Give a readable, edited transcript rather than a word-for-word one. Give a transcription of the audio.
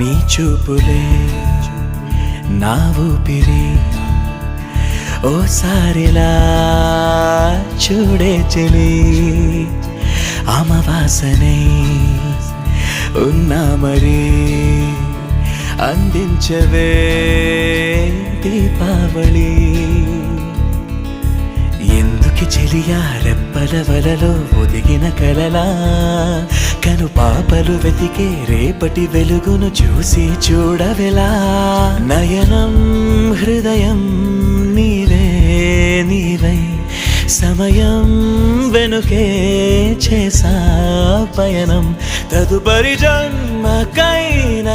నీ చూపులే నా ఊపిరి ఓసారిలా చూడే చెలి అమవాసనై ఉన్నా మరి అందించవే దీపావళి ఎందుకి చెలియా రెప్పల వలలో ఒదిగిన కలలా కను పాపలు వెతికే రేపటి వెలుగును చూసి చూడవెలా నయనం హృదయం నీవే నీవై సమయం వెనుకే చేసా పయనం తదుపరి జన్మకైన